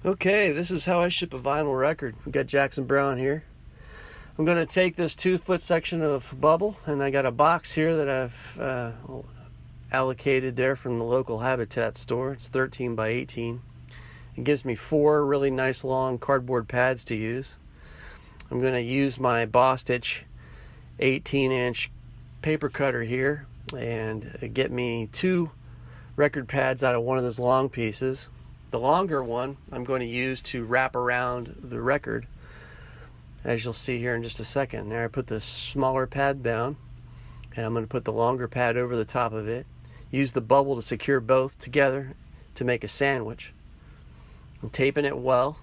Okay, this is how I ship a vinyl record. We got Jackson Browne here. I'm going to take this 2-foot section of bubble, and I got a box here that I've allocated there from the local Habitat store. It's 13 by 18. It gives me 4 really nice long cardboard pads to use. I'm going to use my Bostitch 18-inch paper cutter here and get me 2 record pads out of one of those long pieces. The longer one I'm going to use to wrap around the record, as you'll see here in just a second. There I put the smaller pad down, and I'm going to put the longer pad over the top of it. Use the bubble to secure both together to make a sandwich. I'm taping it well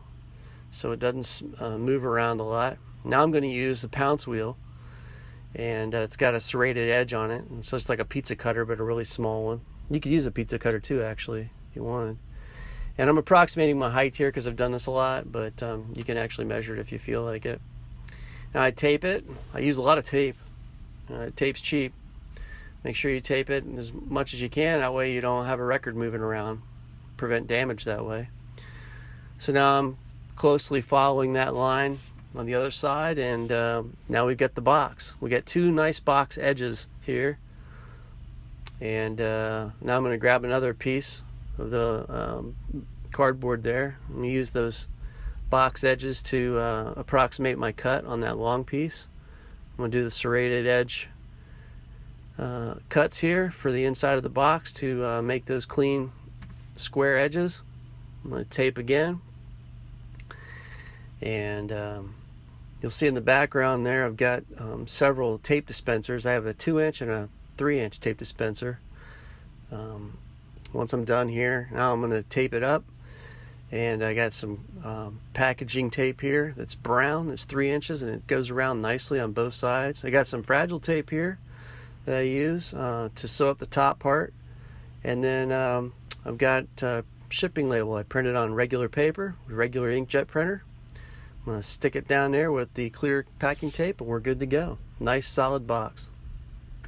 so it doesn't move around a lot. Now I'm going to use the pounce wheel, and it's got a serrated edge on it, and so it's like a pizza cutter but a really small one. You could use a pizza cutter too, actually, if you wanted. And I'm approximating my height here because I've done this a lot, but you can actually measure it if you feel like it. Now I tape it. I use a lot of tape. Tape's cheap. Make sure you tape it as much as you can. That way you don't have a record moving around. Prevent damage that way. So now I'm closely following that line on the other side, and now we've got the box. We got 2 nice box edges here. And now I'm going to grab another piece of the cardboard there. I'm going to use those box edges to approximate my cut on that long piece. I'm going to do the serrated edge cuts here for the inside of the box to make those clean square edges. I'm going to tape again, and you'll see in the background there I've got several tape dispensers. I have a 2-inch and a 3-inch tape dispenser. Once I'm done here, now I'm going to tape it up, and I got some packaging tape here that's brown. It's 3 inches, and it goes around nicely on both sides. I got some fragile tape here that I use to sew up the top part, and then I've got a shipping label I printed on regular paper, regular inkjet printer. I'm going to stick it down there with the clear packing tape, and we're good to go. Nice solid box.